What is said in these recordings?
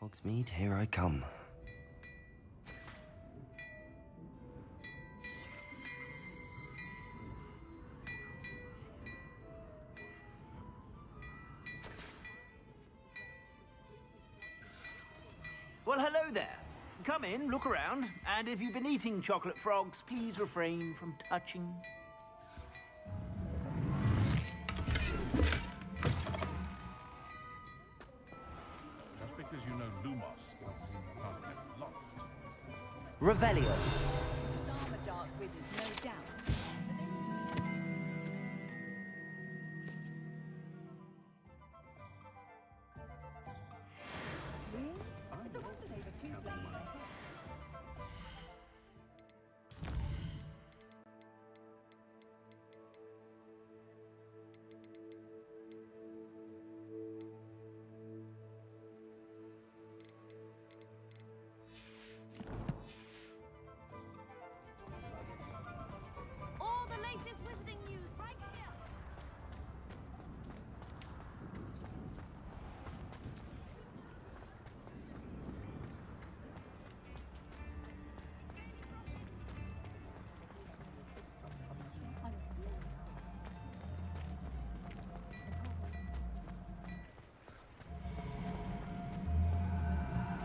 Hogsmeade, here I come. Well, hello there. Come in, look around, and if you've been eating chocolate frogs, please refrain from touching. Just because you know Lumos doesn't mean you can't get lost. Revelio. I'm a dark wizard, no doubt. It's a wonder they were too late. All the latest wizarding news right here.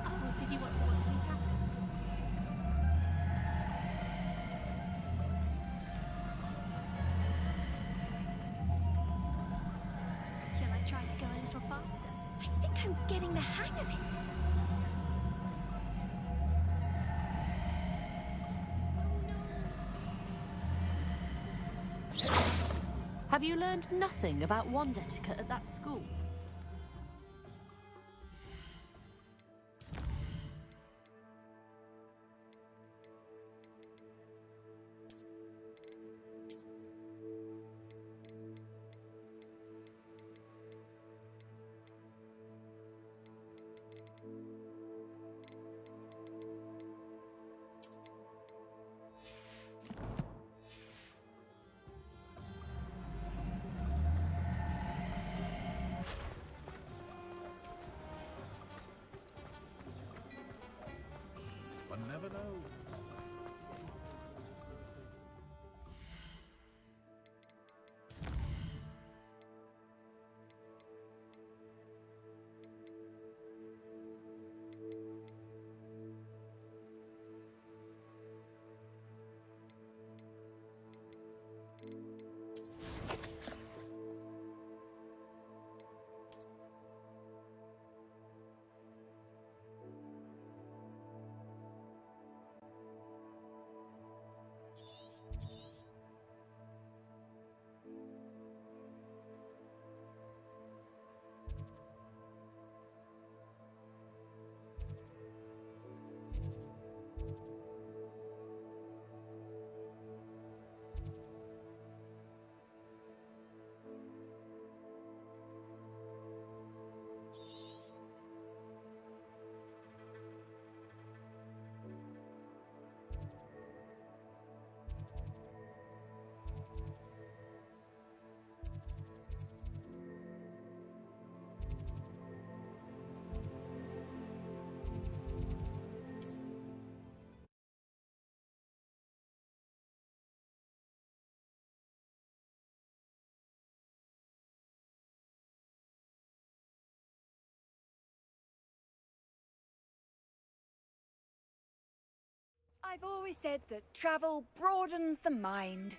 Oh, did you want to watch me happen? Shall I try to go a little faster? I think I'm getting the hang of it. Have you learned nothing about wand etiquette at that school? One never knows. I've always said that travel broadens the mind.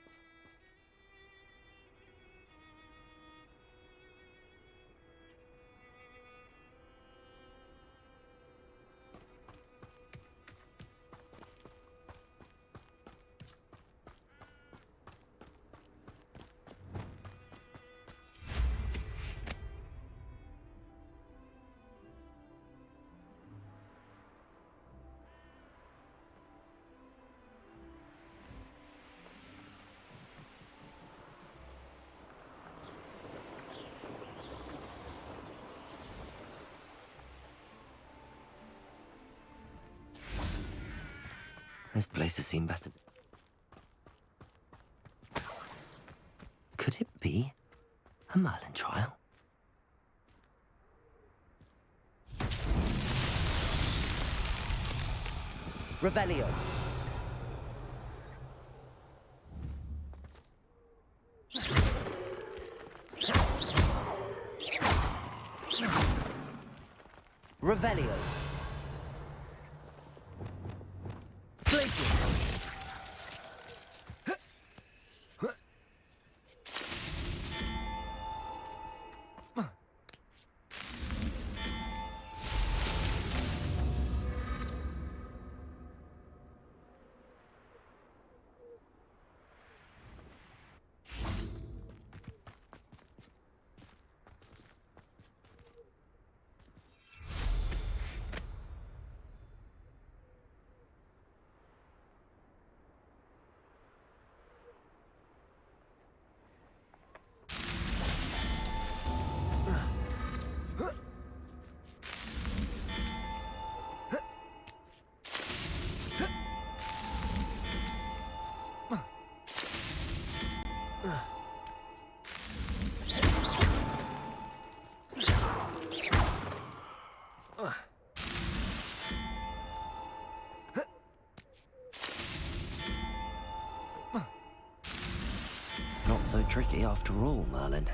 This place has seen better. Could it be a Merlin trial? Revelio. Revelio. Glacius. Not so tricky after all, Merlin.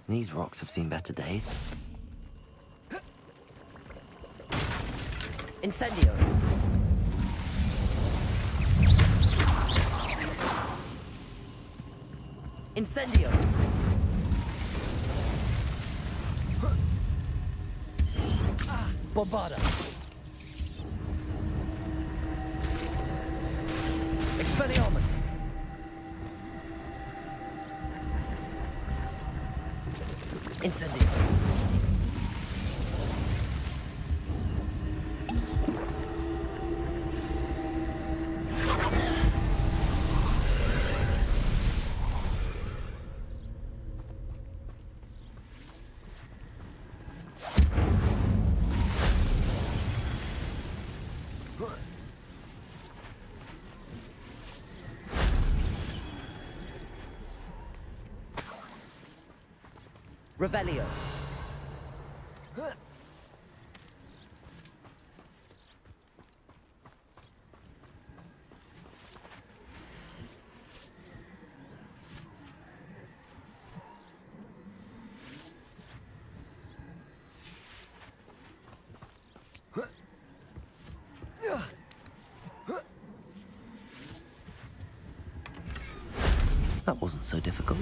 These rocks have seen better days. Incendio. Incendio. Bombarda. Expelliarmus. Incendio. Revelio. That wasn't so difficult.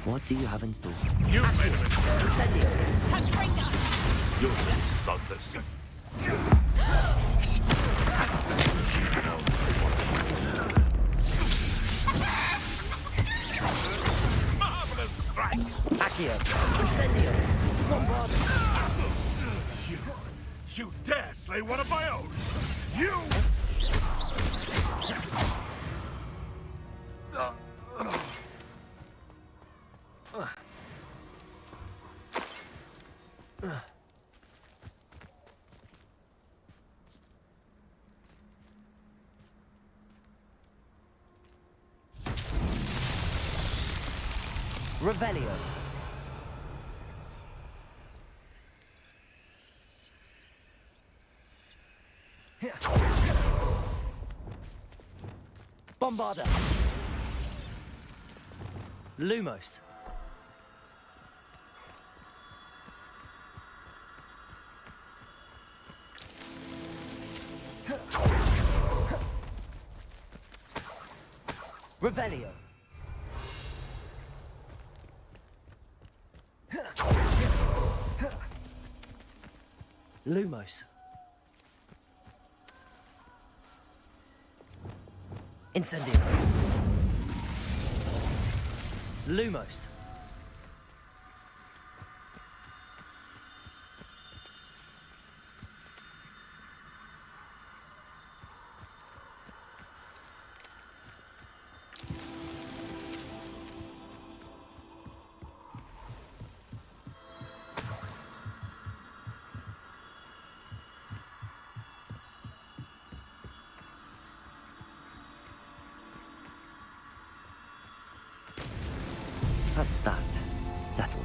What do you have in store? You made a mistake. Incendio. You're the son that said. You know what you did. Marvelous strike. Accio. Incendio. Bombarda. You dare slay one of my own? You! Revelio. Bombarda. Lumos. Revelio. Lumos. Incendio. Lumos. That's that. Settled.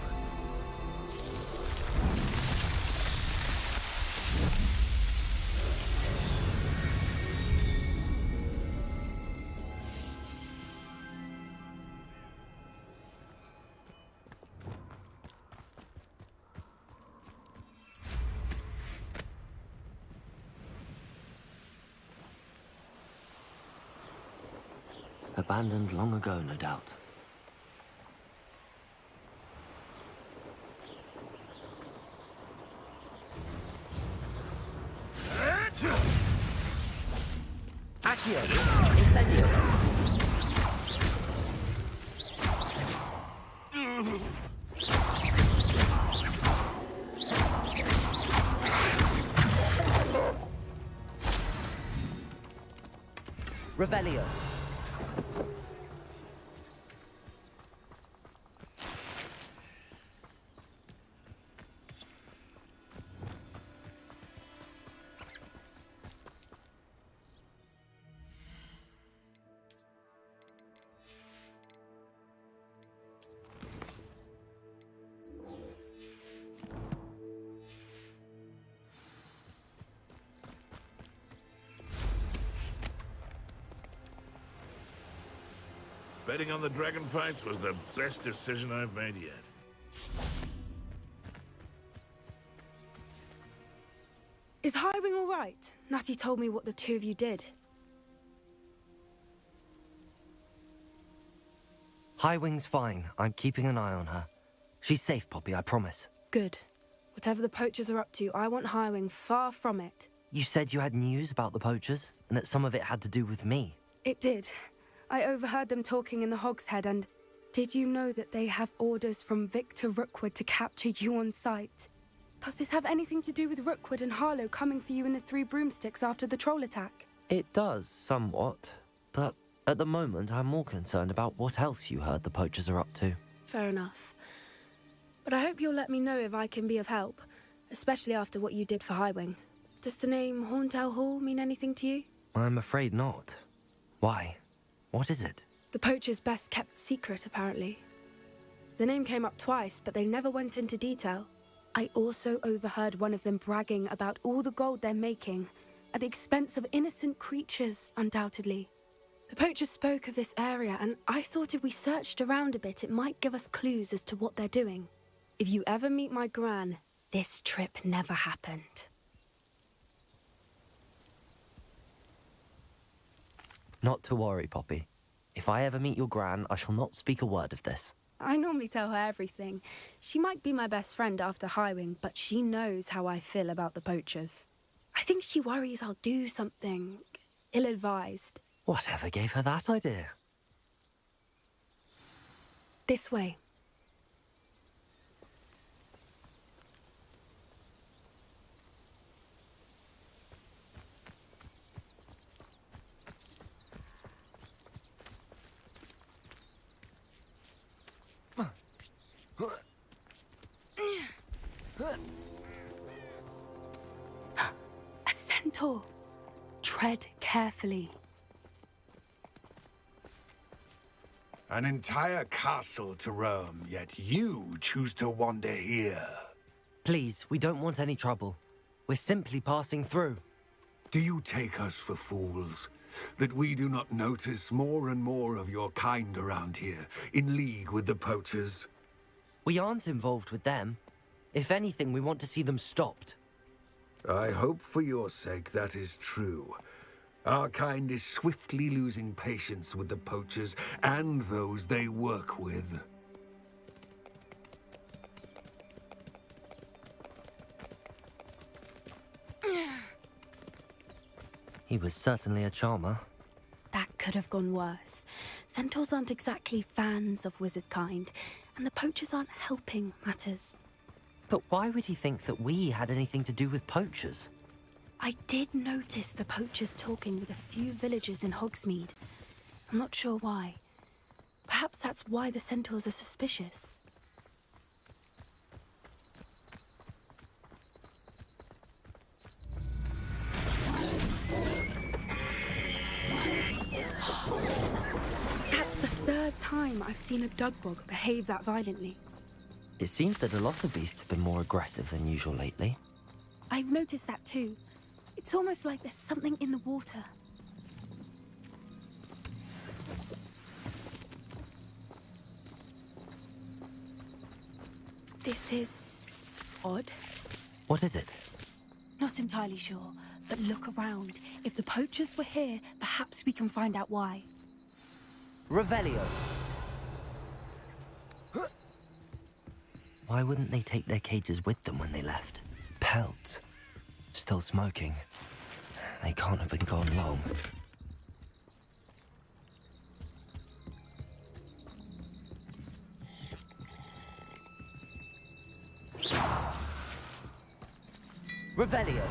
Abandoned long ago, no doubt. Accio. Incendio. Revelio. Betting on the dragon fights was the best decision I've made yet. Is Highwing all right? Natty told me what the two of you did. Highwing's fine. I'm keeping an eye on her. She's safe, Poppy, I promise. Good. Whatever the poachers are up to, I want Highwing far from it. You said you had news about the poachers, and that some of it had to do with me. It did. I overheard them talking in the Hogshead, and did you know that they have orders from Victor Rookwood to capture you on sight? Does this have anything to do with Rookwood and Harlow coming for you in the Three Broomsticks after the troll attack? It does, somewhat. But at the moment, I'm more concerned about what else you heard the poachers are up to. Fair enough. But I hope you'll let me know if I can be of help, especially after what you did for Highwing. Does the name Horntail Hall mean anything to you? I'm afraid not. Why? What is it? The poacher's best kept secret, apparently. The name came up twice, but they never went into detail. I also overheard one of them bragging about all the gold they're making, at the expense of innocent creatures, undoubtedly. The poacher spoke of this area, and I thought if we searched around a bit, it might give us clues as to what they're doing. If you ever meet my gran, this trip never happened. Not to worry, Poppy. If I ever meet your gran, I shall not speak a word of this. I normally tell her everything. She might be my best friend after Highwing, but she knows how I feel about the poachers. I think she worries I'll do something ill-advised. Whatever gave her that idea? This way. centaur. Tread carefully. An entire castle to roam, yet you choose to wander here. Please, we don't want any trouble. We're simply passing through. Do you take us for fools? That we do not notice more and more of your kind around here, in league with the poachers? We aren't involved with them. If anything, we want to see them stopped. I hope for your sake that is true. Our kind is swiftly losing patience with the poachers and those they work with. He was certainly a charmer. That could have gone worse. Centaurs aren't exactly fans of wizard kind, and the poachers aren't helping matters. But why would he think that we had anything to do with poachers? I did notice the poachers talking with a few villagers in Hogsmeade. I'm not sure why. Perhaps that's why the centaurs are suspicious. That's the third time I've seen a dugbog behave that violently. It seems that a lot of beasts have been more aggressive than usual lately. I've noticed that too. It's almost like there's something in the water. This is odd. What is it? Not entirely sure, but look around. If the poachers were here, perhaps we can find out why. Revelio. Why wouldn't they take their cages with them when they left? Pelts. Still smoking. They can't have been gone long. Revelio.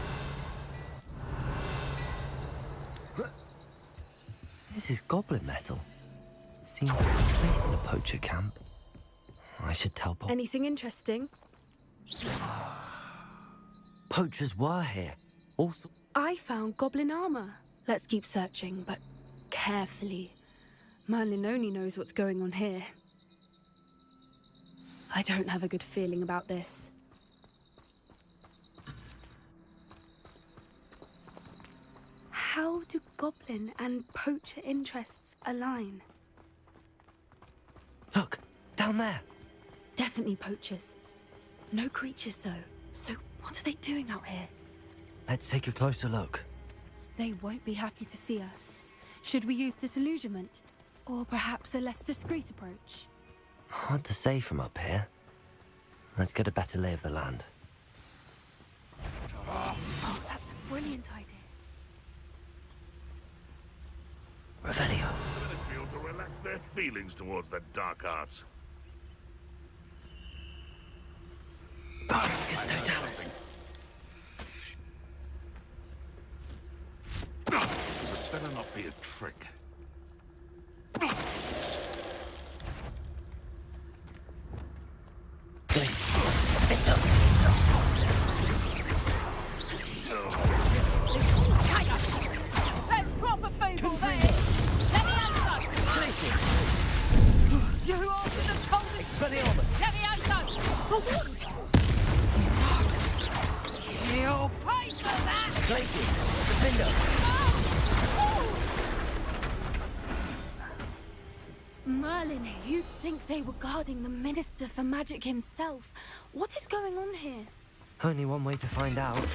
This is goblin metal. Seems to be placed in a poacher camp. I should tell Pop. Anything interesting? Poachers were here. Also, I found goblin armor. Let's keep searching, but carefully. Merlin only knows what's going on here. I don't have a good feeling about this. How do goblin and poacher interests align? look, down there. Definitely poachers. No creatures, though. So what are they doing out here? Let's take a closer look. They won't be happy to see us. Should we use disillusionment? Or perhaps a less discreet approach? Hard to say from up here. Let's get a better lay of the land. Oh, that's a brilliant idea. Revelio. Feel to relax their feelings towards the dark arts. Barficus Totalis. This had better not be a trick. That's proper fable there! Let me answer! You answered the coldest! Expelliarmus! Let me answer! For what? You'll pay for that! Glaciers! Defender! Merlin, you'd think they were guarding the Minister for Magic himself. What is going on here? Only one way to find out.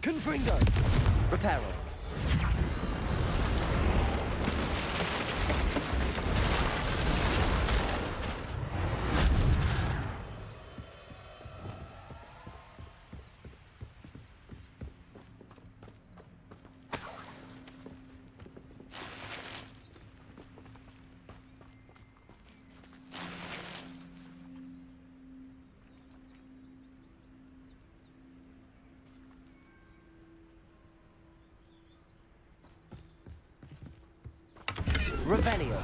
Confringo! Reparo. Revelio.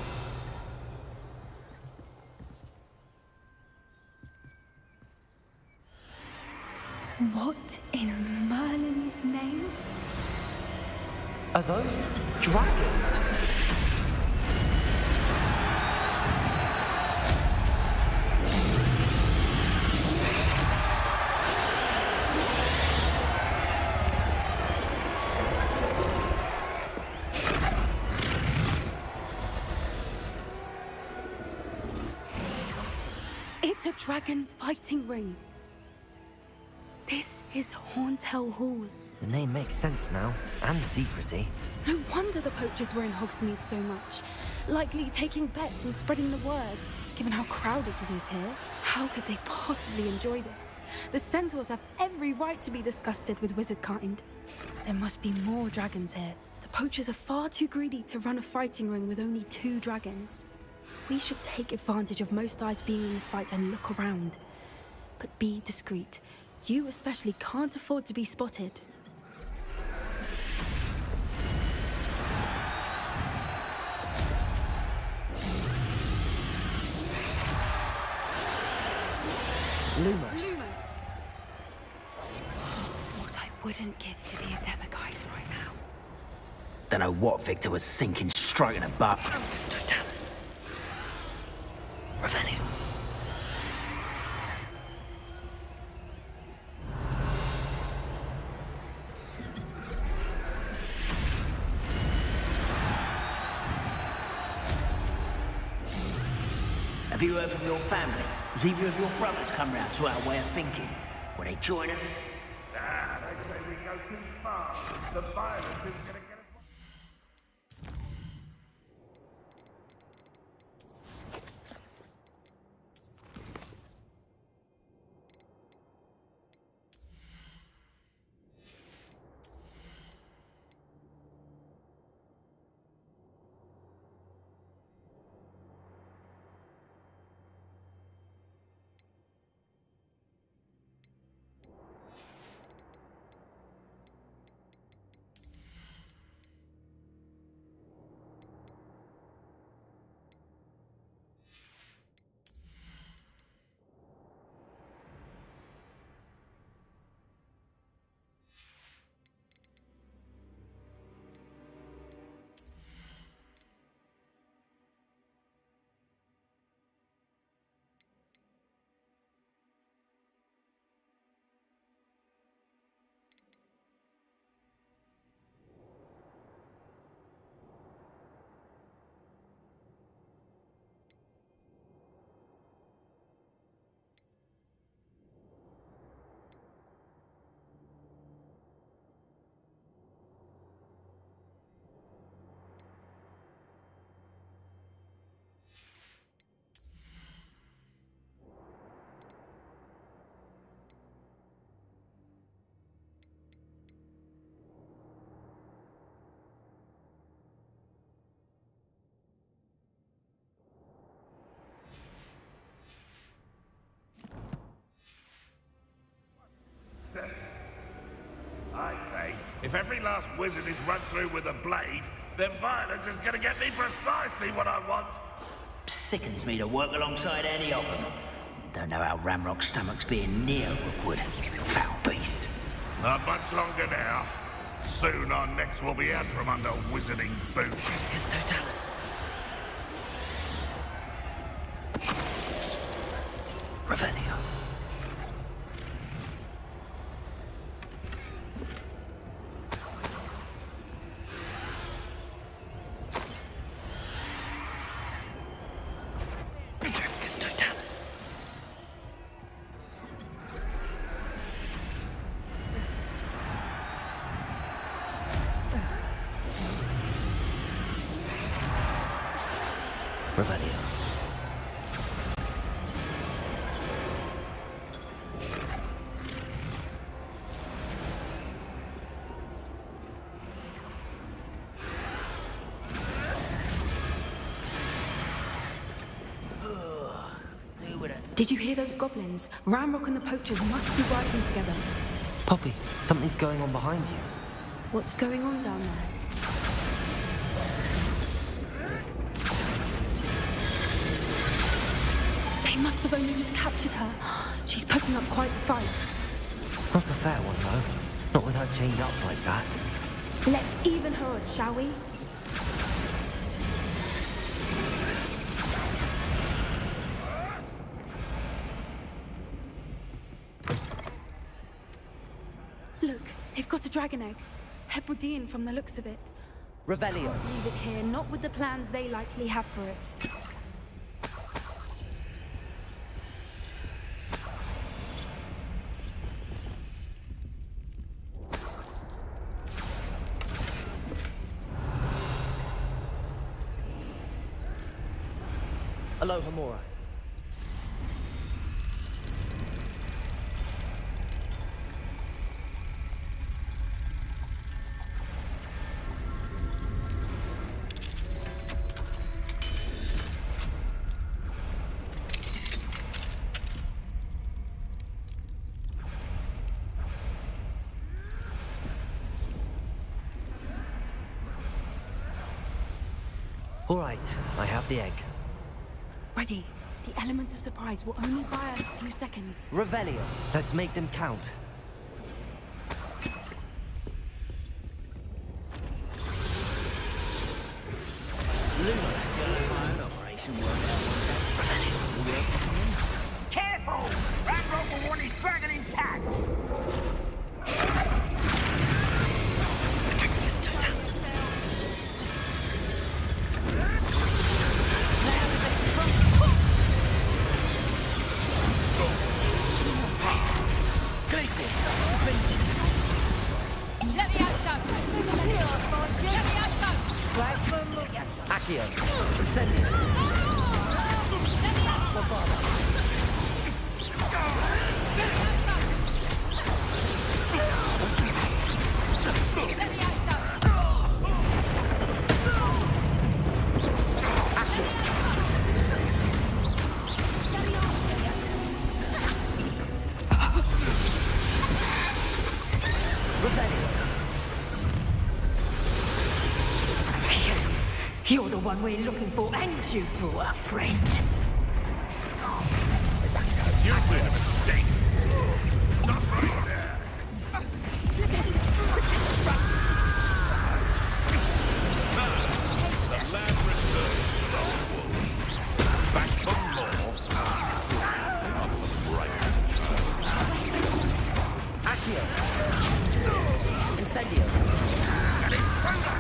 What in Merlin's name? Are those dragons? It's a dragon fighting ring. This is Hauntel Hall. The name makes sense now, and the secrecy. No wonder the poachers were in Hogsmeade so much. Likely taking bets and spreading the word, given how crowded it is here. How could they possibly enjoy this? The centaurs have every right to be disgusted with wizard kind. There must be more dragons here. The poachers are far too greedy to run a fighting ring with only 2 dragons. We should take advantage of most eyes being in the fight and look around. But be discreet. You especially can't afford to be spotted. Lumos. Lumos! What I wouldn't give to be a demiguise right now. Don't know what Victor was sinking straight in the butt. Totalis. Revelio. Have you heard from your family? Has either of your brothers come round to our way of thinking? Will they join us? Ah, they say we go too far. The violence is gonna get us. I say, if every last wizard is run through with a blade, then violence is gonna get me precisely what I want. Sickens me to work alongside any of them. Don't know how Ramrock's stomach's being near Rookwood. Foul beast. Not much longer now. Soon our necks will be out from under wizarding boots. It's Totalis. Revelio. It's Totalis. Did you hear those goblins? Ramrock and the poachers must be working together. Poppy, something's going on behind you. What's going on down there? They must have only just captured her. She's putting up quite the fight. Not a fair one, though. Not with her chained up like that. Let's even her odds, shall we? Look, they've got a dragon egg. Hebridean from the looks of it. Revelio. Leave it here, not with the plans they likely have for it. Aloha Mora. All right, I have the egg. Ready. The element of surprise will only buy us a few seconds. Revelio. Let's make them count. Lumos, your operation worked out one day. Careful! Ramrock will want his dragon intact! The dragon is totalus. Accio. Incendio. You're the one we're looking for, and you brought a friend. You made a mistake. Stop right there. The lad returns to the wool. Back for more. Not the brightest child. Accio. Incendio. And it's further.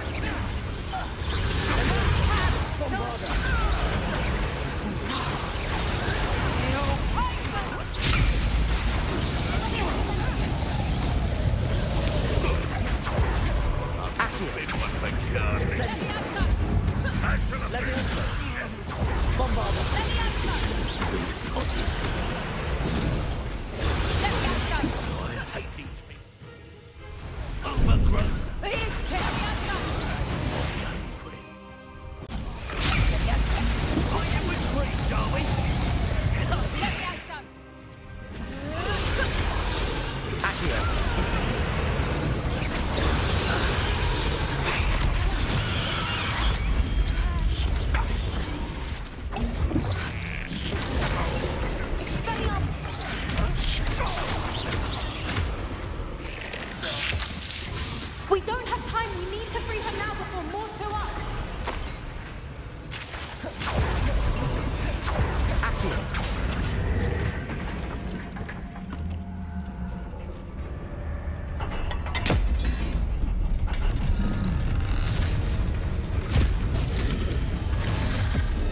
We don't have time. We need to free her now before more show up.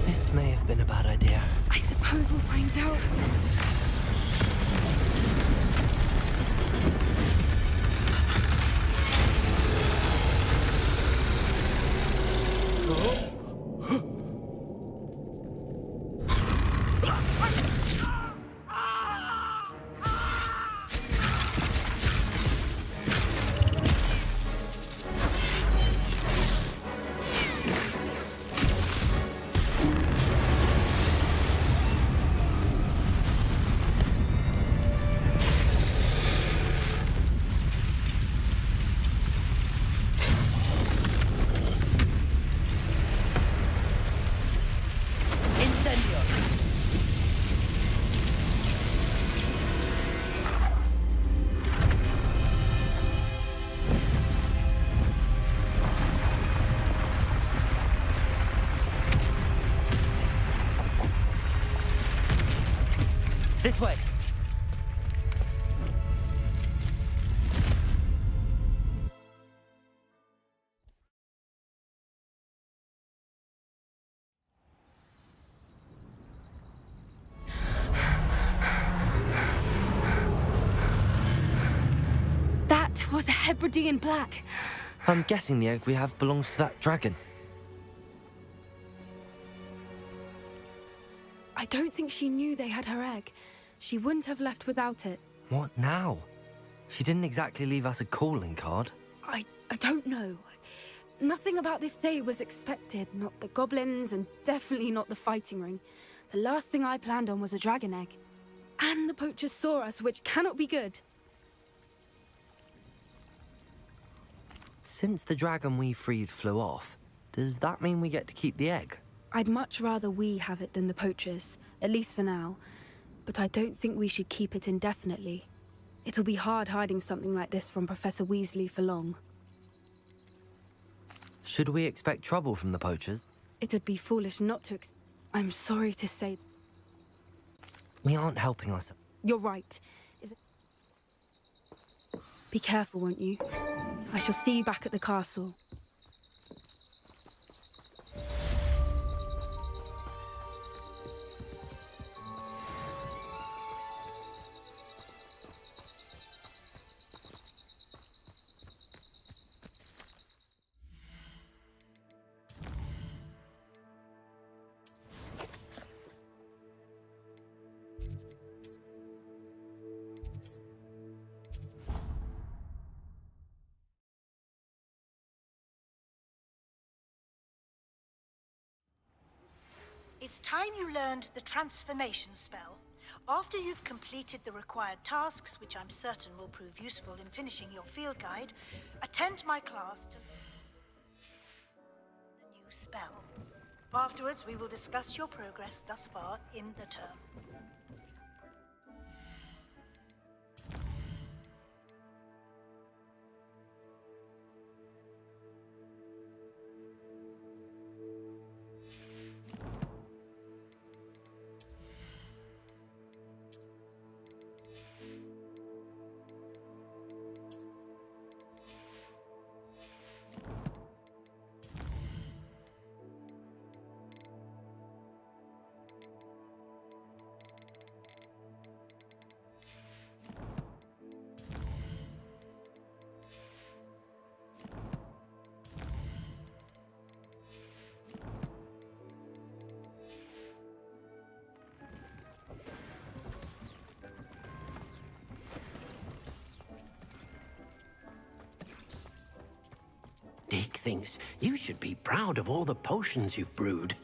This may have been a bad idea. I suppose we'll find out. This way! That was a Hebridean black. I'm guessing the egg we have belongs to that dragon. I don't think she knew they had her egg. She wouldn't have left without it. What now? She didn't exactly leave us a calling card. I don't know. Nothing about this day was expected. Not the goblins, and definitely not the fighting ring. The last thing I planned on was a dragon egg. And the poachers saw us, which cannot be good. Since the dragon we freed flew off, does that mean we get to keep the egg? I'd much rather we have it than the poachers, at least for now. But I don't think we should keep it indefinitely. It'll be hard hiding something like this from Professor Weasley for long. Should we expect trouble from the poachers? It would be foolish not to I'm sorry to say... We aren't helping us. You're right. Be careful, won't you? I shall see you back at the castle. It's time you learned the transformation spell. After you've completed the required tasks, which I'm certain will prove useful in finishing your field guide, attend my class to the new spell. Afterwards, we will discuss your progress thus far in the term. Dick thinks you should be proud of all the potions you've brewed.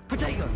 Potato!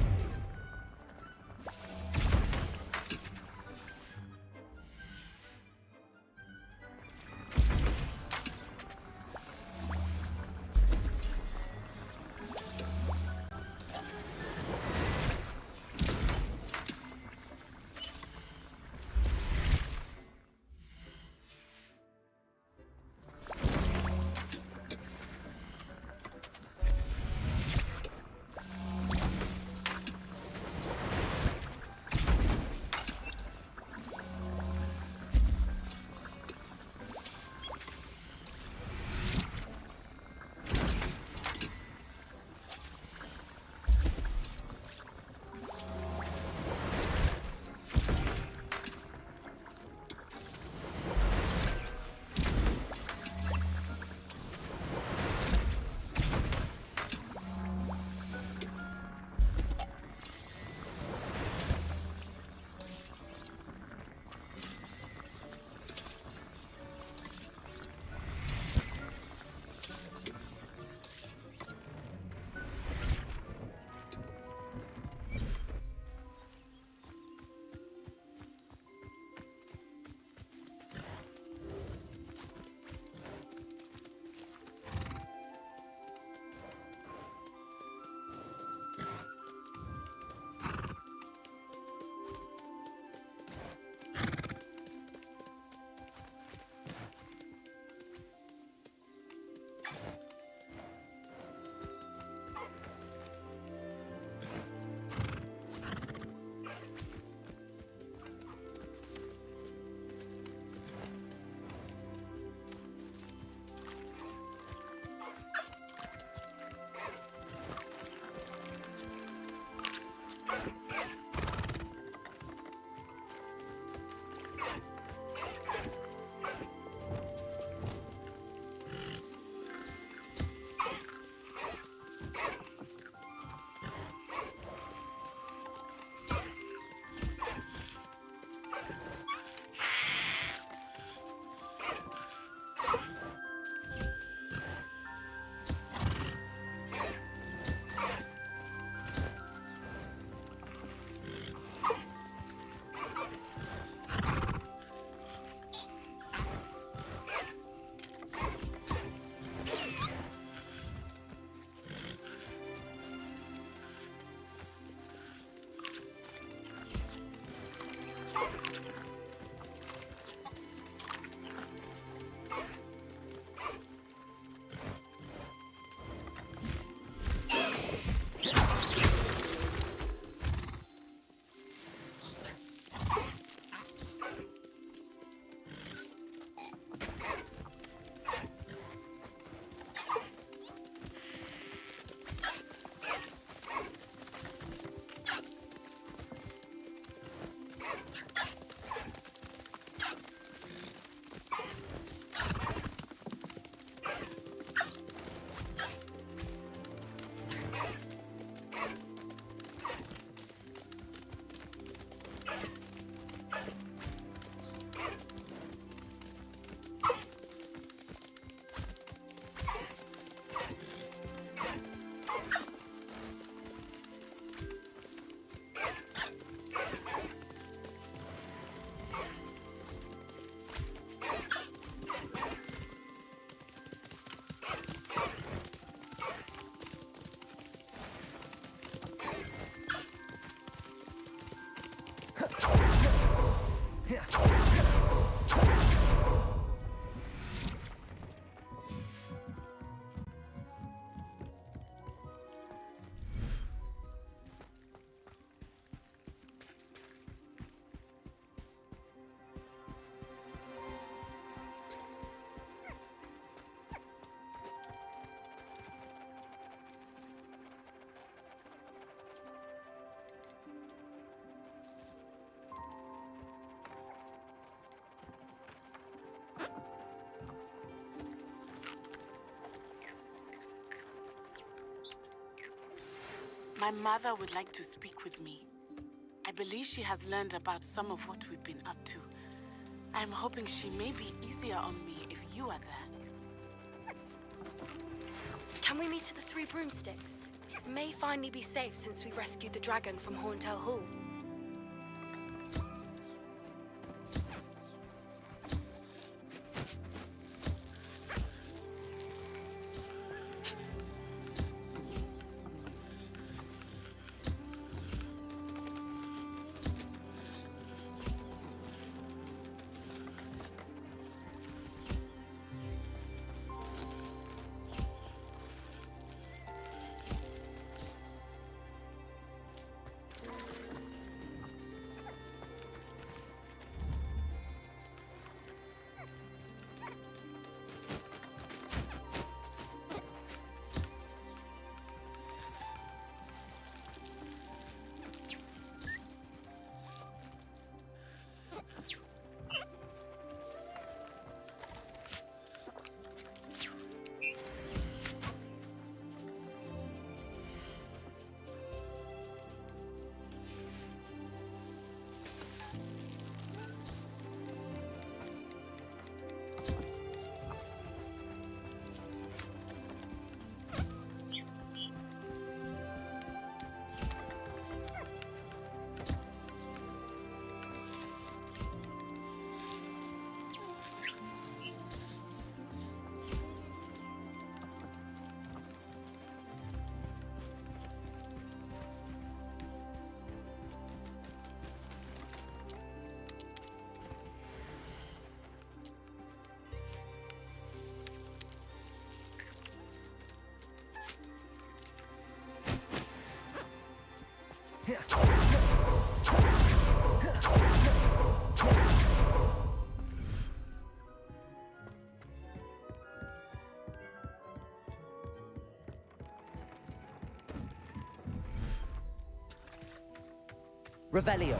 My mother would like to speak with me. I believe she has learned about some of what we've been up to. I'm hoping she may be easier on me if you are there. Can we meet at the Three Broomsticks? It may finally be safe since we rescued the dragon from Horntail Hall. Revelio.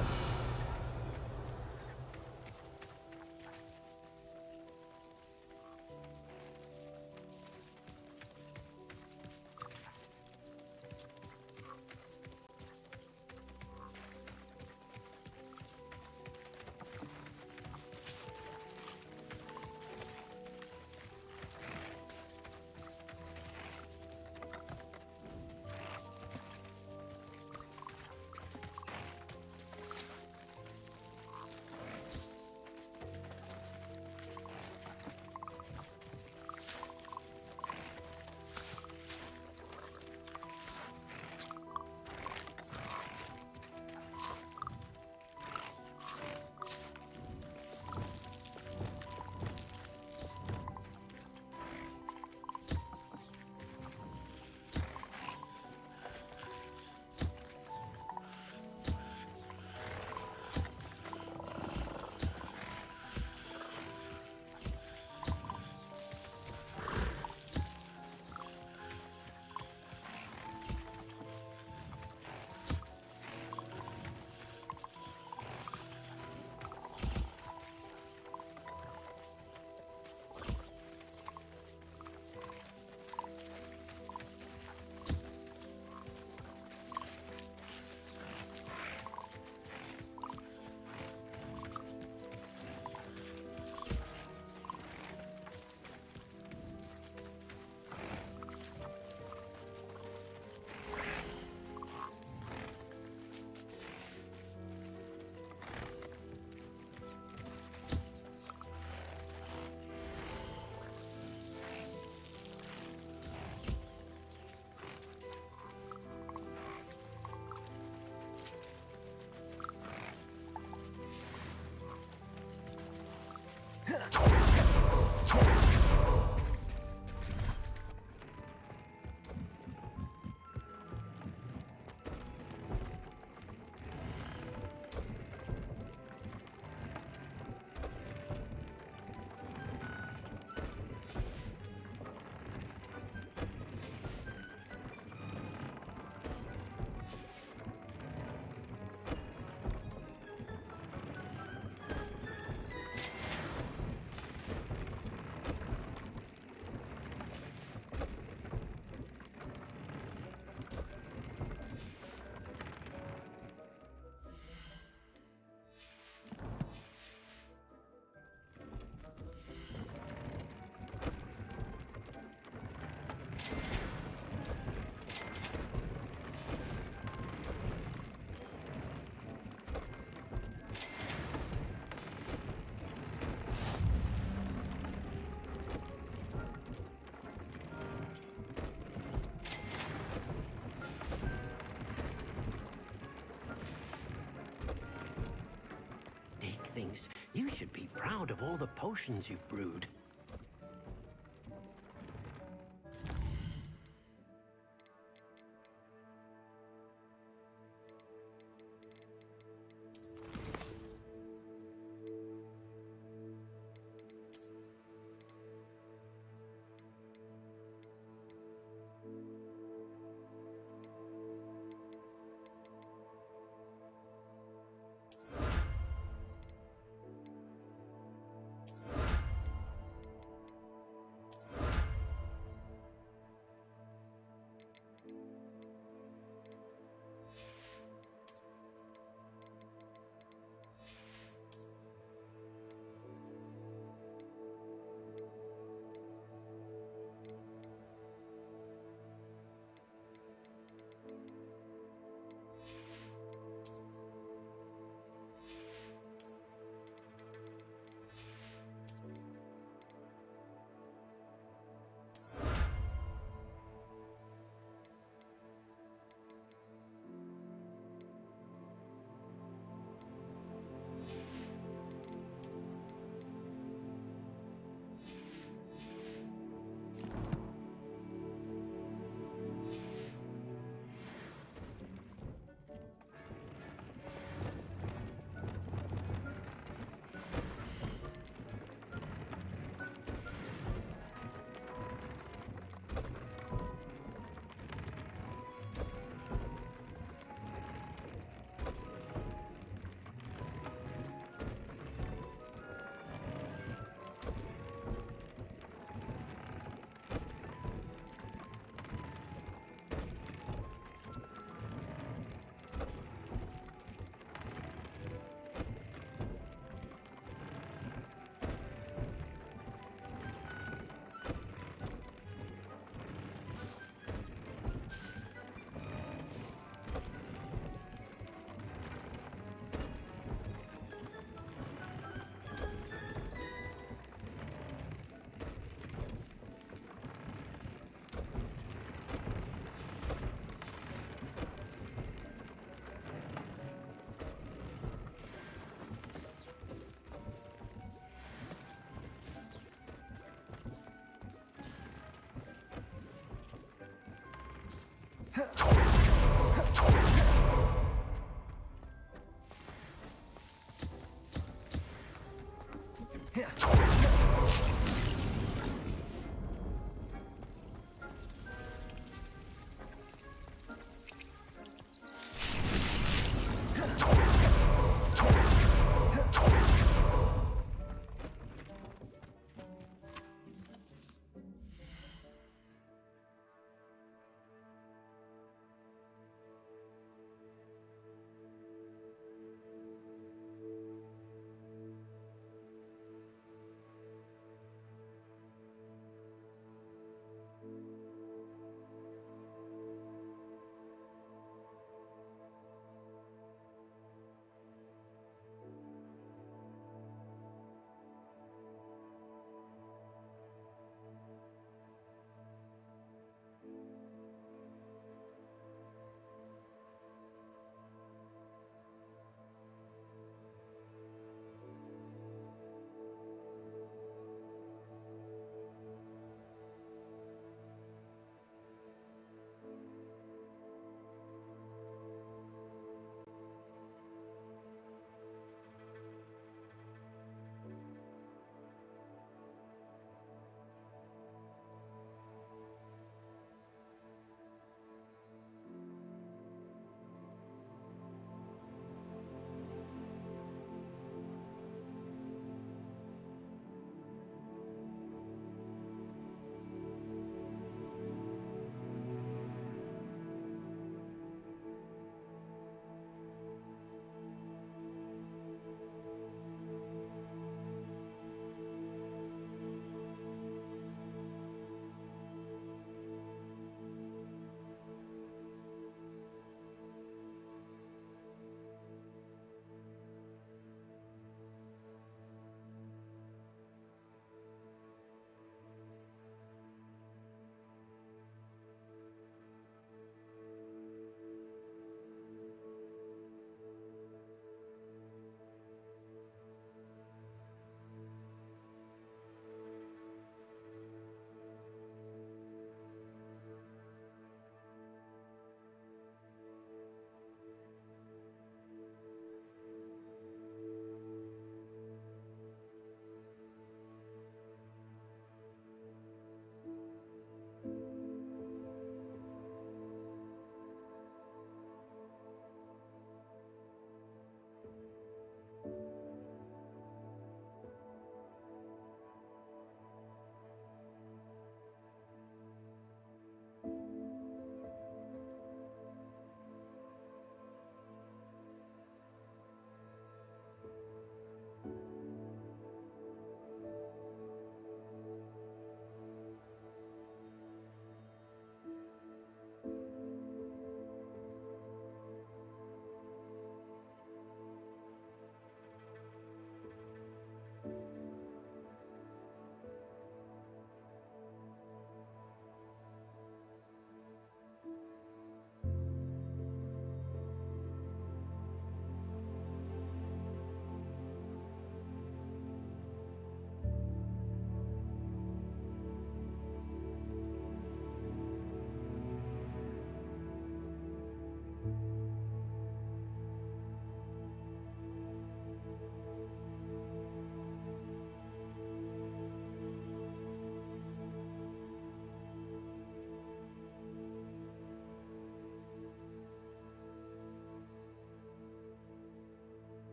You should be proud of all the potions you've brewed.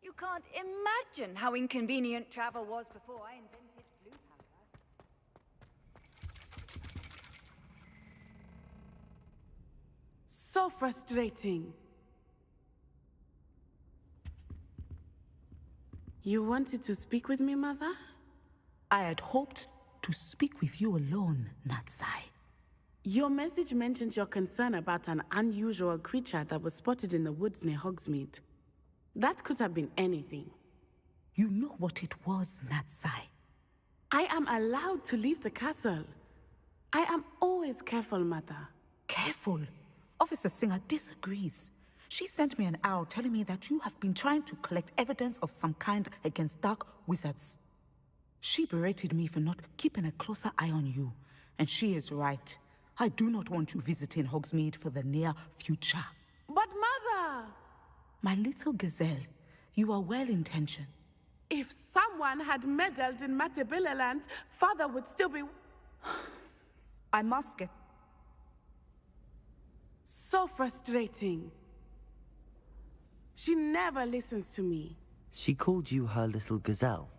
You can't imagine how inconvenient travel was before I invented flu powder. So frustrating. You wanted to speak with me, Mother? I had hoped to speak with you alone, Natsai. Your message mentioned your concern about an unusual creature that was spotted in the woods near Hogsmeade. That could have been anything. You know what it was, Natsai. I am allowed to leave the castle. I am always careful, Mother. Careful? Officer Singer disagrees. She sent me an owl telling me that you have been trying to collect evidence of some kind against dark wizards. She berated me for not keeping a closer eye on you, and she is right. I do not want you visiting Hogsmeade for the near future. But Mother! My little gazelle, you are well-intentioned. If someone had meddled in Matabeleland, Father would still be... I must get... So frustrating. She never listens to me. She called you her little gazelle.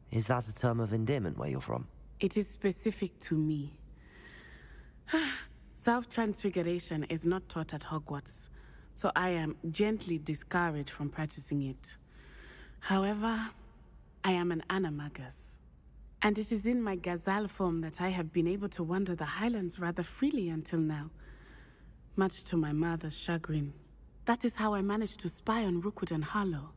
Is that a term of endearment where you're from? It is specific to me. Self-transfiguration is not taught at Hogwarts, so I am gently discouraged from practicing it. However, I am an animagus, and it is in my gazelle form that I have been able to wander the Highlands rather freely until now, much to my mother's chagrin. That is how I managed to spy on Rookwood and Harlow.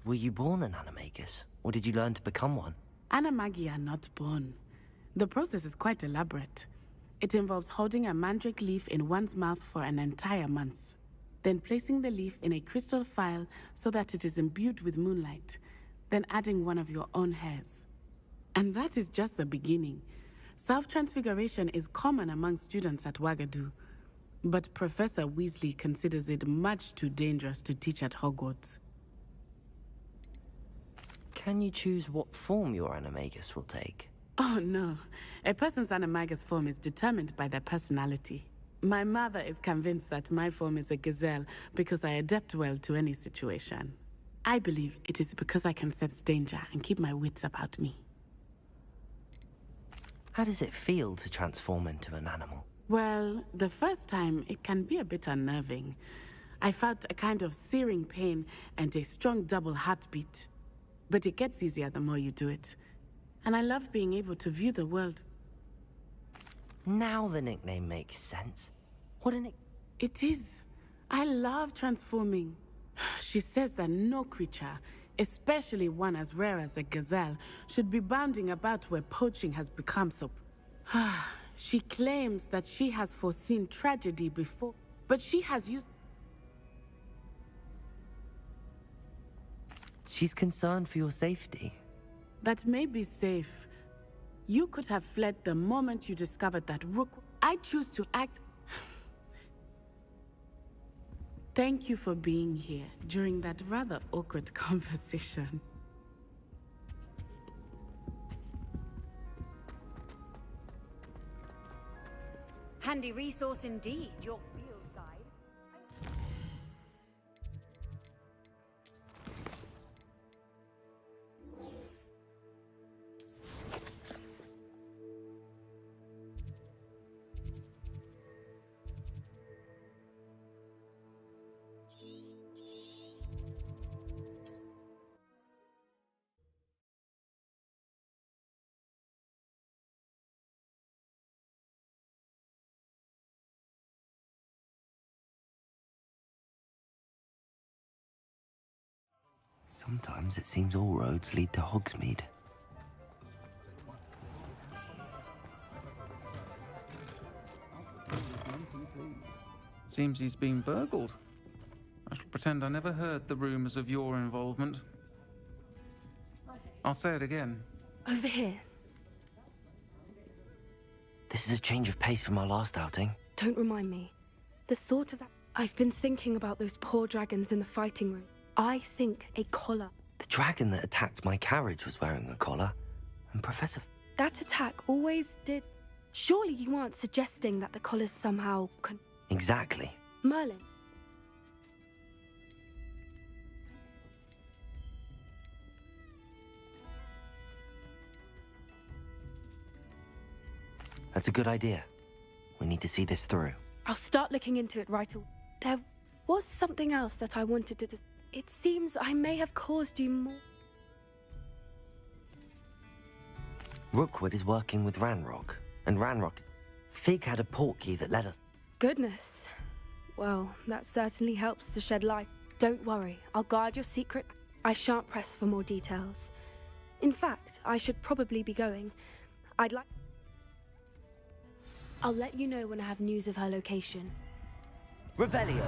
Were you born an animagus, or did you learn to become one? Animagi are not born. The process is quite elaborate. It involves holding a mandrake leaf in one's mouth for an entire month, then placing the leaf in a crystal phial so that it is imbued with moonlight, then adding one of your own hairs. And that is just the beginning. Self-transfiguration is common among students at Wagadu, but Professor Weasley considers it much too dangerous to teach at Hogwarts. Can you choose what form your animagus will take? Oh no, a person's animagus form is determined by their personality. My mother is convinced that my form is a gazelle because I adapt well to any situation. I believe it is because I can sense danger and keep my wits about me. How does it feel to transform into an animal? Well, the first time it can be a bit unnerving. I felt a kind of searing pain and a strong double heartbeat. But it gets easier the more you do it. And I love being able to view the world. Now the nickname makes sense. What an... It is. I love transforming. She says that no creature, especially one as rare as a gazelle, should be bounding about where poaching has become so... She claims that she has foreseen tragedy before, but she has used... She's concerned for your safety. That may be safe. You could have fled the moment you discovered that Rook... I choose to act... Thank you for being here during that rather awkward conversation. Handy resource indeed, your field guide. Sometimes it seems all roads lead to Hogsmeade. Seems he's been burgled. I shall pretend I never heard the rumors of your involvement. I'll say it again. Over here. This is a change of pace from our last outing. Don't remind me. The thought of that... I've been thinking about those poor dragons in the fighting room. I think a collar. The dragon that attacked my carriage was wearing a collar. And Professor... That attack always did... Surely you aren't suggesting that the collars somehow... Exactly. Merlin. That's a good idea. We need to see this through. I'll start looking into it right away. There was something else that I wanted to It seems I may have caused you more. Rookwood is working with Ranrock, and Ranrock... Fig had a portkey that let us... Goodness. Well, that certainly helps to shed light. Don't worry, I'll guard your secret. I shan't press for more details. In fact, I should probably be going. I'd like... I'll let you know when I have news of her location. Revelio!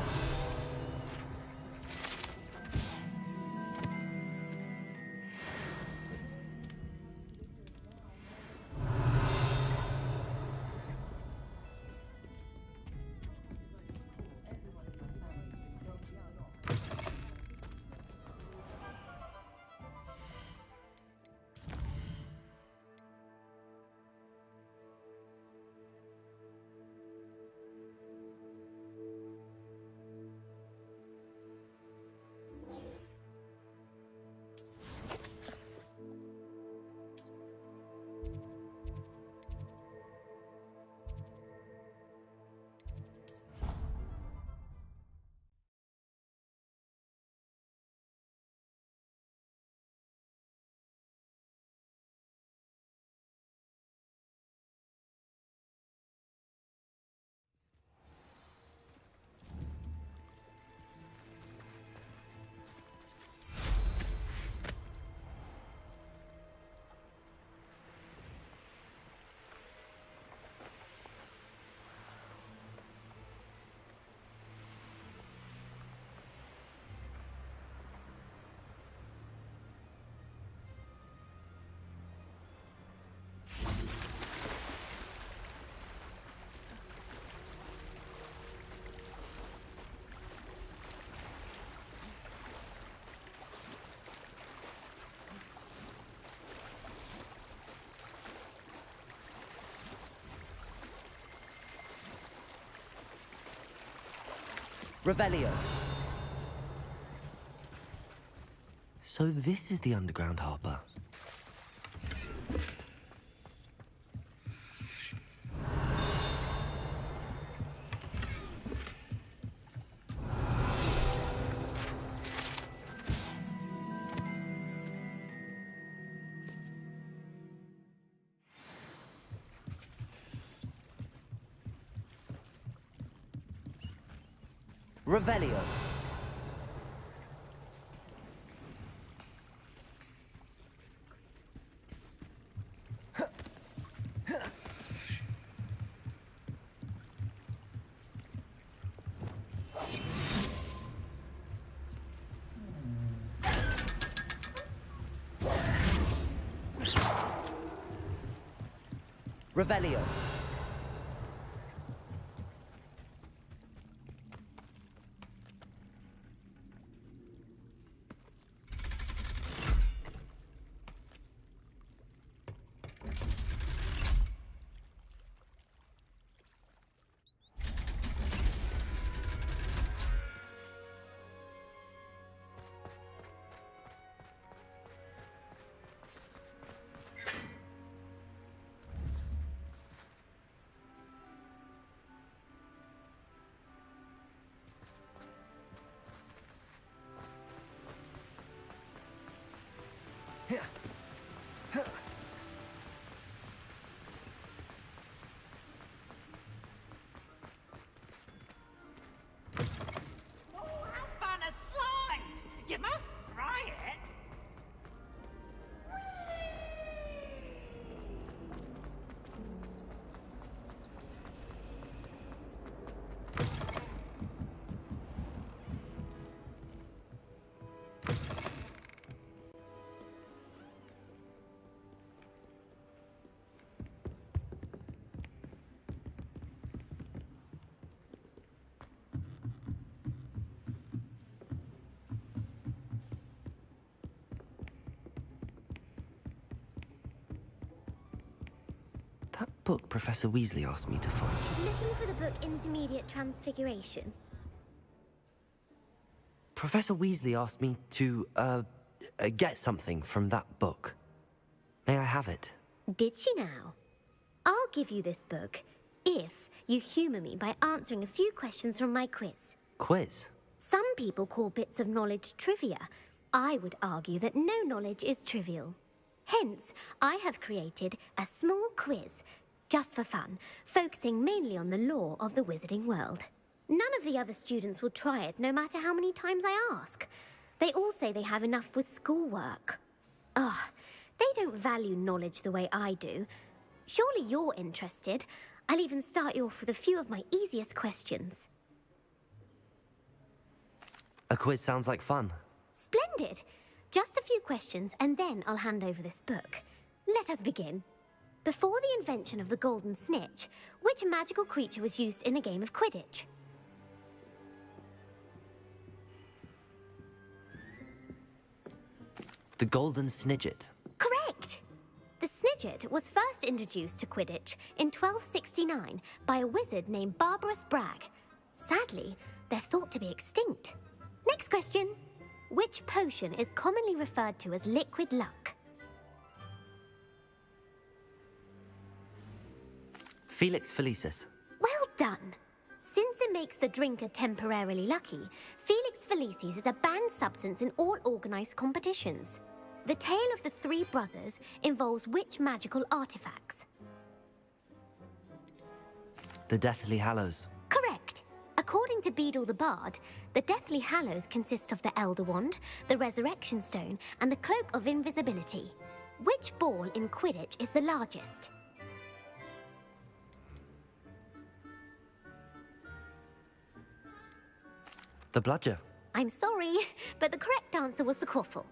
Revelio. So this is the underground harbor. Revelio. Revelio. You must try it. That book Professor Weasley asked me to find. Looking for the book Intermediate Transfiguration? Professor Weasley asked me to, get something from that book. May I have it? Did she now? I'll give you this book if you humour me by answering a few questions from my quiz. Quiz? Some people call bits of knowledge trivia. I would argue that no knowledge is trivial. Hence, I have created a small quiz, just for fun, focusing mainly on the lore of the wizarding world. None of the other students will try it, no matter how many times I ask. They all say they have enough with schoolwork. Ugh, they don't value knowledge the way I do. Surely you're interested. I'll even start you off with a few of my easiest questions. A quiz sounds like fun. Splendid! Just a few questions, and then I'll hand over this book. Let us begin. Before the invention of the golden snitch, which magical creature was used in a game of Quidditch? The golden snidget. Correct! The snidget was first introduced to Quidditch in 1269 by a wizard named Barbarous Bragg. Sadly, they're thought to be extinct. Next question. Which potion is commonly referred to as liquid luck? Felix Felicis. Well done! Since it makes the drinker temporarily lucky, Felix Felicis is a banned substance in all organised competitions. The tale of the three brothers involves which magical artifacts? The Deathly Hallows. Correct. According to Beadle the Bard, the Deathly Hallows consists of the Elder Wand, the Resurrection Stone, and the Cloak of Invisibility. Which ball in Quidditch is the largest? The Bludger. I'm sorry, but the correct answer was the quaffle.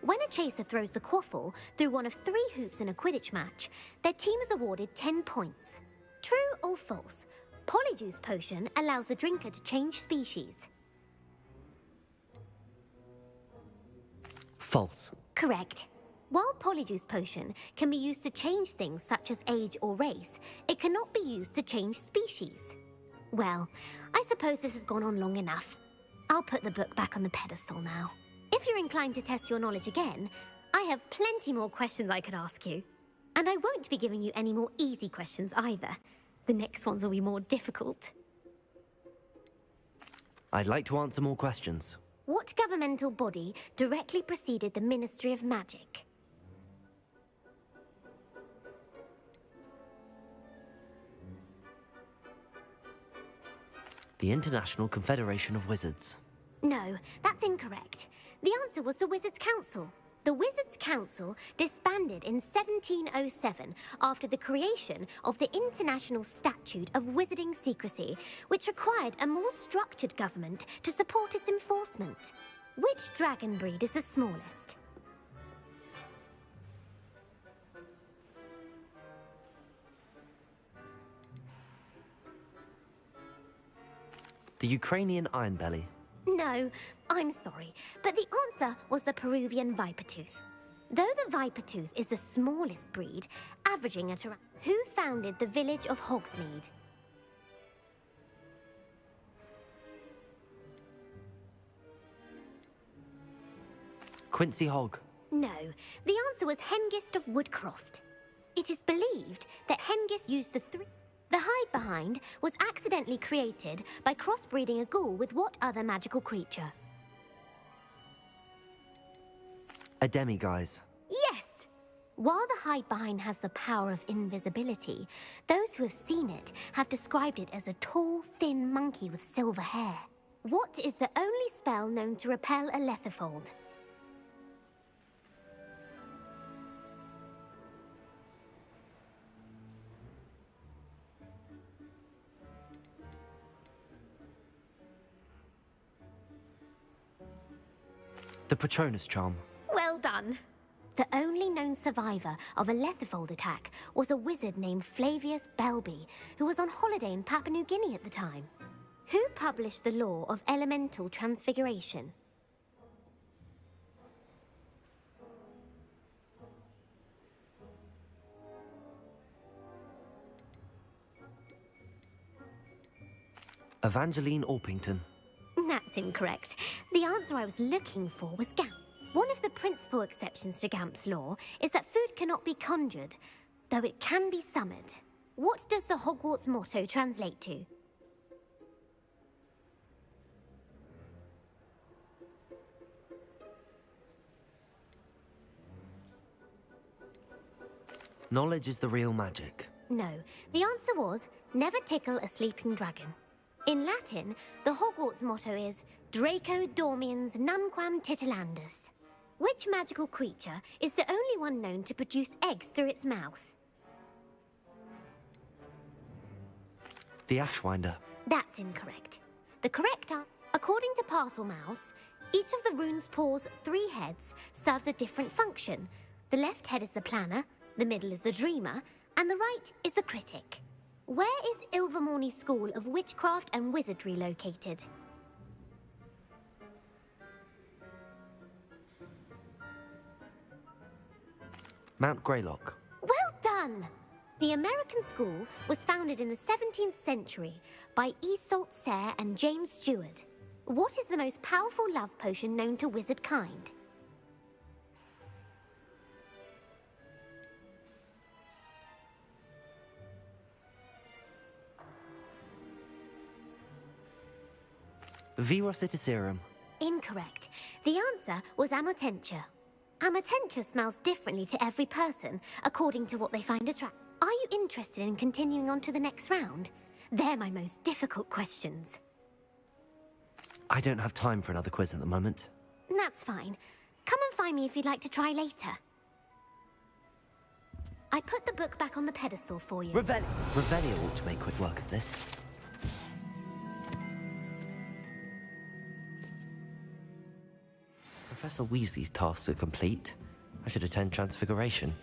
When a chaser throws the quaffle through one of 3 hoops in a Quidditch match, their team is awarded 10 points. True or false? Polyjuice potion allows the drinker to change species. False. Correct. While Polyjuice potion can be used to change things such as age or race, it cannot be used to change species. Well, I suppose this has gone on long enough. I'll put the book back on the pedestal now. If you're inclined to test your knowledge again, I have plenty more questions I could ask you. And I won't be giving you any more easy questions either. The next ones will be more difficult. I'd like to answer more questions. What governmental body directly preceded the Ministry of Magic? The International Confederation of Wizards. No, that's incorrect. The answer was the Wizards' Council. The Wizards' Council disbanded in 1707 after the creation of the International Statute of Wizarding Secrecy, which required a more structured government to support its enforcement. Which dragon breed is the smallest? The Ukrainian Ironbelly. No, I'm sorry, but the answer was the Peruvian Vipertooth. Though the Vipertooth is the smallest breed, averaging at around... Who founded the village of Hogsmeade? Quincy Hogg. No, the answer was Hengist of Woodcroft. It is believed that Hengist used the hide behind was accidentally created by crossbreeding a ghoul with what other magical creature? A demiguise. Yes! While the hide behind has the power of invisibility, those who have seen it have described it as a tall, thin monkey with silver hair. What is the only spell known to repel a lethifold? The Patronus Charm. Well done. The only known survivor of a lethifold attack was a wizard named Flavius Belby, who was on holiday in Papua New Guinea at the time. Who published the law of elemental transfiguration? Evangeline Orpington. That's incorrect. The answer I was looking for was Gamp. One of the principal exceptions to Gamp's law is that food cannot be conjured, though it can be summoned. What does the Hogwarts motto translate to? Knowledge is the real magic. No, the answer was, never tickle a sleeping dragon. In Latin, the Hogwarts motto is, Draco dormiens nunquam titilandus. Which magical creature is the only one known to produce eggs through its mouth? The Ashwinder. That's incorrect. The correct answer, according to parcel mouths, each of the rune's paws' 3 heads serves a different function. The left head is the planner, the middle is the dreamer, and the right is the critic. Where is Ilvermorny's School of Witchcraft and Wizardry located? Mount Greylock. Well done! The American school was founded in the 17th century by Isolde Sayre and James Stewart. What is the most powerful love potion known to wizard kind? Virositiserum. Incorrect. The answer was Amotentia. Amotentia smells differently to every person, according to what they find attractive. Are you interested in continuing on to the next round? They're my most difficult questions. I don't have time for another quiz at the moment. That's fine. Come and find me if you'd like to try later. I put the book back on the pedestal for you. Revelio ought to make quick work of this. Professor Weasley's tasks are complete. I should attend Transfiguration.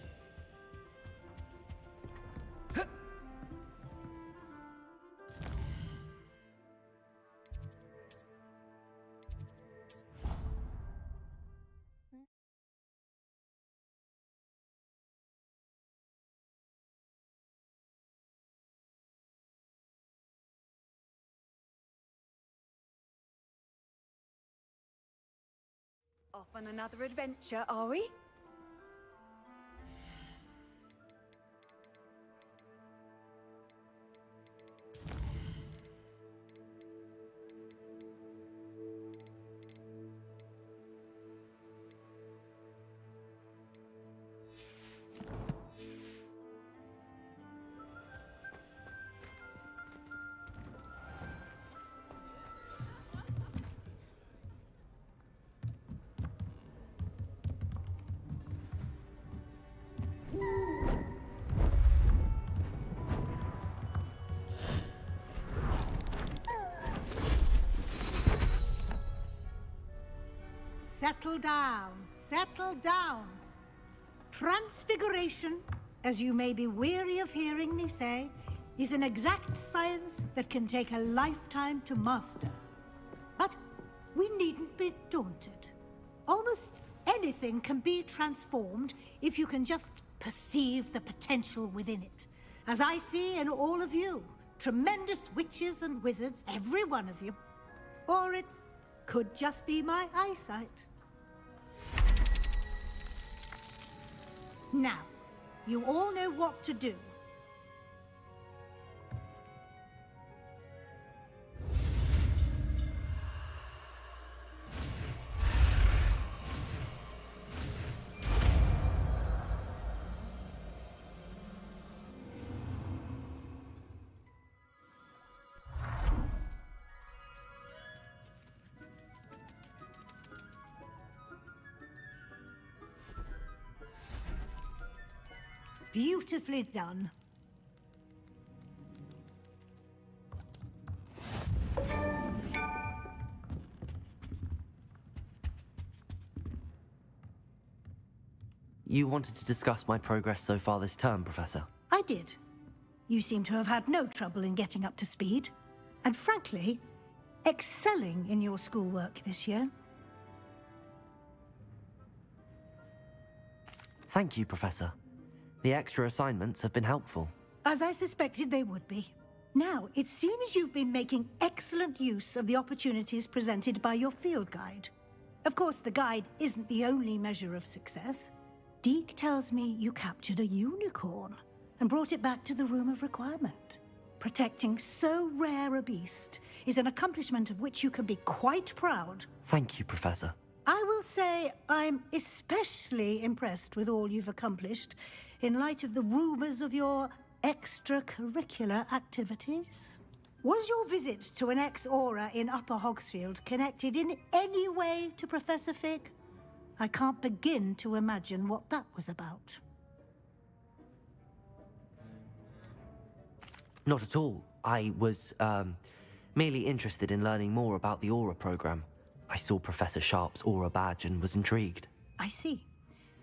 Off on another adventure, are we? Settle down, settle down. Transfiguration, as you may be weary of hearing me say, is an exact science that can take a lifetime to master. But we needn't be daunted. Almost anything can be transformed if you can just perceive the potential within it. As I see in all of you, tremendous witches and wizards, every one of you. Or it could just be my eyesight. Now, you all know what to do. Beautifully done. You wanted to discuss my progress so far this term, Professor? I did. You seem to have had no trouble in getting up to speed. And frankly, excelling in your schoolwork this year. Thank you, Professor. The extra assignments have been helpful. As I suspected they would be. Now, it seems you've been making excellent use of the opportunities presented by your field guide. Of course, the guide isn't the only measure of success. Deke tells me you captured a unicorn. and brought it back to the Room of Requirement. Protecting so rare a beast is an accomplishment of which you can be quite proud. Thank you, Professor. I will say I'm especially impressed with all you've accomplished in light of the rumors of your extracurricular activities. Was your visit to an ex-aura in Upper Hogsfield connected in any way to Professor Fig? I can't begin to imagine what that was about. Not at all. I was, merely interested in learning more about the Aura program. I saw Professor Sharp's Aura badge and was intrigued. I see.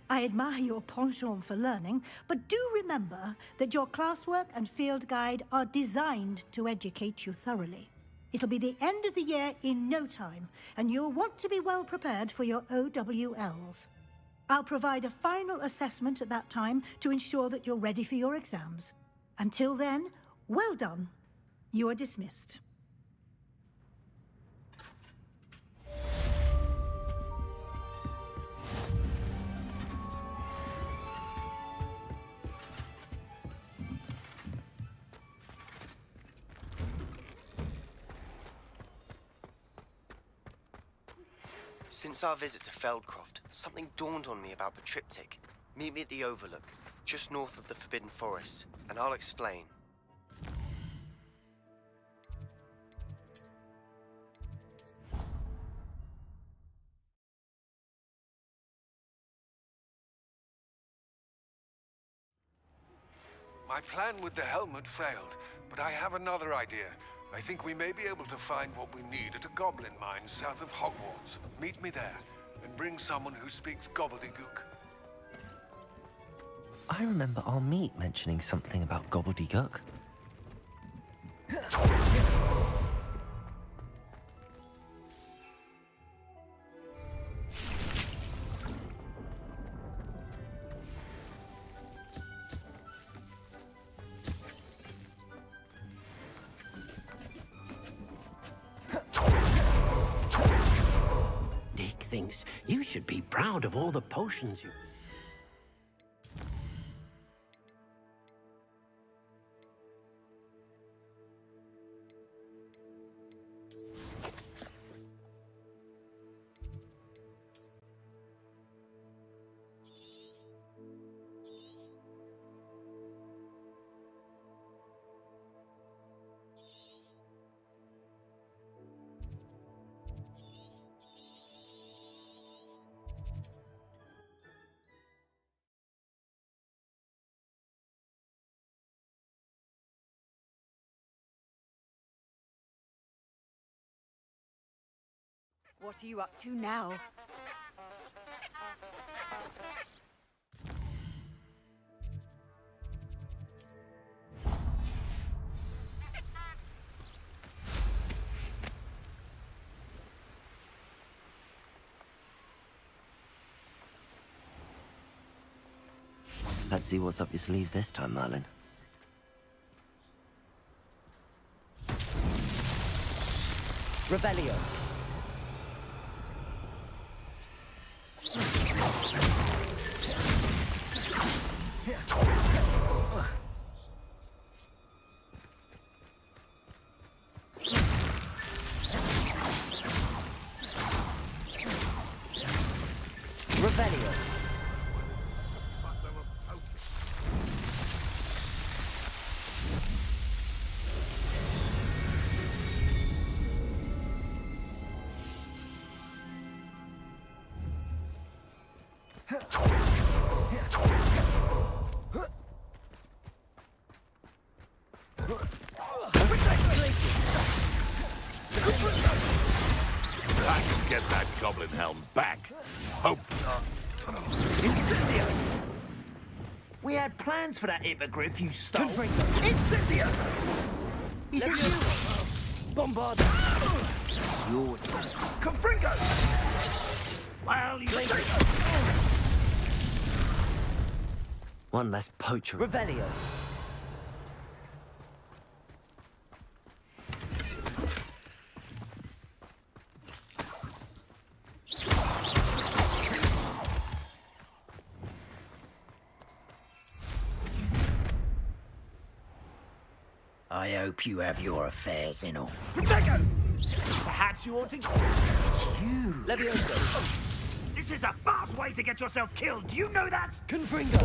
I admire your penchant for learning, but do remember that your classwork and field guide are designed to educate you thoroughly. It'll be the end of the year in no time, and you'll want to be well prepared for your OWLs. I'll provide a final assessment at that time to ensure that you're ready for your exams. Until then, well done. You are dismissed. Since our visit to Feldcroft, something dawned on me about the triptych. Meet me at the Overlook, just north of the Forbidden Forest, and I'll explain. My plan with the helmet failed, but I have another idea. I think we may be able to find what we need at a goblin mine south of Hogwarts. Meet me there, and bring someone who speaks gobbledygook. I remember our meet mentioning something about gobbledygook. Dick thinks you should be proud of all the potions you... What are you up to now? Let's see what's up your sleeve this time, Merlin. Revelio. Revelio. I can get that goblin helm back. Hopefully. Incendio! We had plans for that hippogriff you stole. Incendio! Is it you? Bombard. You're... Confringo! Well, you... One less poacher. Revelio. I hope you have your affairs in order. Protego! Perhaps you ought to... It's you. Levioso. This is a fast way to get yourself killed. Do you know that? Confringo.